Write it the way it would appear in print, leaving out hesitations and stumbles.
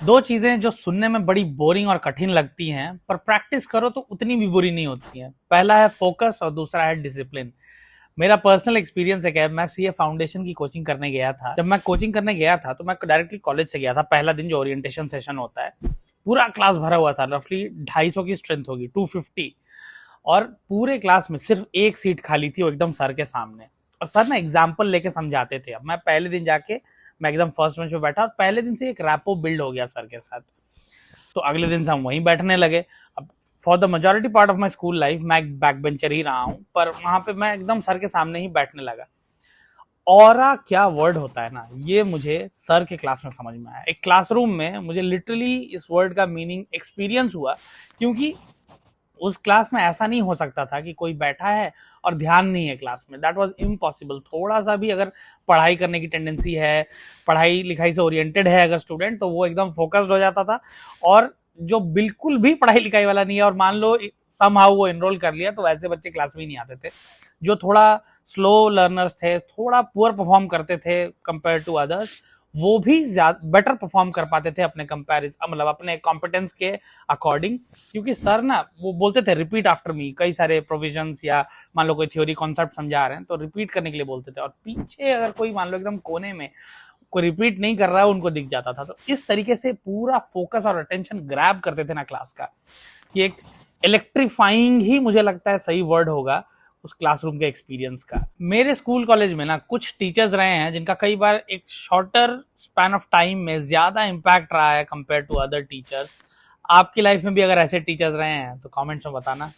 दो चीजें जो सुनने में बड़ी बोरिंग और कठिन लगती हैं पर प्रैक्टिस करो तो उतनी भी बुरी नहीं होती हैं। पहला है फोकस और दूसरा है डिसिप्लिन। मेरा पर्सनल एक्सपीरियंस है कि मैं सीए फाउंडेशन की कोचिंग करने गया था। जब मैं कोचिंग करने गया था तो मैं डायरेक्टली कॉलेज से गया था। पहला दिन जो ओरिएंटेशन सेशन होता है, पूरा क्लास भरा हुआ था। रफली 250 की स्ट्रेंथ होगी, 250। और पूरे क्लास में सिर्फ एक सीट खाली थी, वो एकदम सर के सामने। और सर ना एग्जाम्पल लेके समझाते थे। अब मैं पहले दिन जाके मैं एकदम फर्स्ट बेंच पे बैठा और पहले दिन से एक रैपो बिल्ड हो गया सर के साथ। तो अगले दिन से हम वहीं बैठने लगे। अब for the majority part of my school life मैं एक बैक बेंचर ही रहा हूँ, पर वहां पे मैं एकदम सर के सामने ही बैठने लगा। ऑरा क्या वर्ड होता है ना, ये मुझे सर के क्लास में समझ में आया। एक क्लासरूम में मुझे लिटरली इस वर्ड का मीनिंग एक्सपीरियंस हुआ। क्योंकि उस क्लास में ऐसा नहीं हो सकता था कि कोई बैठा है और ध्यान नहीं है क्लास में। That was impossible. थोड़ा सा भी अगर पढ़ाई करने की टेंडेंसी है, पढ़ाई लिखाई से ओरिएंटेड है अगर स्टूडेंट, तो वो एकदम फोकस्ड हो जाता था। और जो बिल्कुल भी पढ़ाई लिखाई वाला नहीं है और मान लो समहाउ वो एनरोल कर लिया, तो वैसे बच्चे क्लास में ही नहीं आते थे। जो थोड़ा स्लो लर्नर्स थे, थोड़ा पुअर परफॉर्म करते थे कंपेयर टू अदर्स, वो भी ज्यादा बेटर परफॉर्म कर पाते थे अपने कंपेरिजन, मतलब अपने कॉम्पिटेंस के अकॉर्डिंग। क्योंकि सर ना वो बोलते थे रिपीट आफ्टर मी, कई सारे प्रोविजंस या मान लो कोई थ्योरी कॉन्सेप्ट समझा रहे हैं तो रिपीट करने के लिए बोलते थे। और पीछे अगर कोई मान लो एकदम कोने में कोई रिपीट नहीं कर रहा है, उनको दिख जाता था। तो इस तरीके से पूरा फोकस और अटेंशन ग्रैब करते थे ना क्लास का, कि एक इलेक्ट्रीफाइंग ही मुझे लगता है सही वर्ड होगा उस क्लासरूम के एक्सपीरियंस का। मेरे स्कूल कॉलेज में ना कुछ टीचर्स रहे हैं जिनका कई बार एक शॉर्टर स्पैन ऑफ टाइम में ज्यादा इम्पैक्ट रहा है कंपेयर टू अदर टीचर्स। आपकी लाइफ में भी अगर ऐसे टीचर्स रहे हैं तो कमेंट्स में बताना।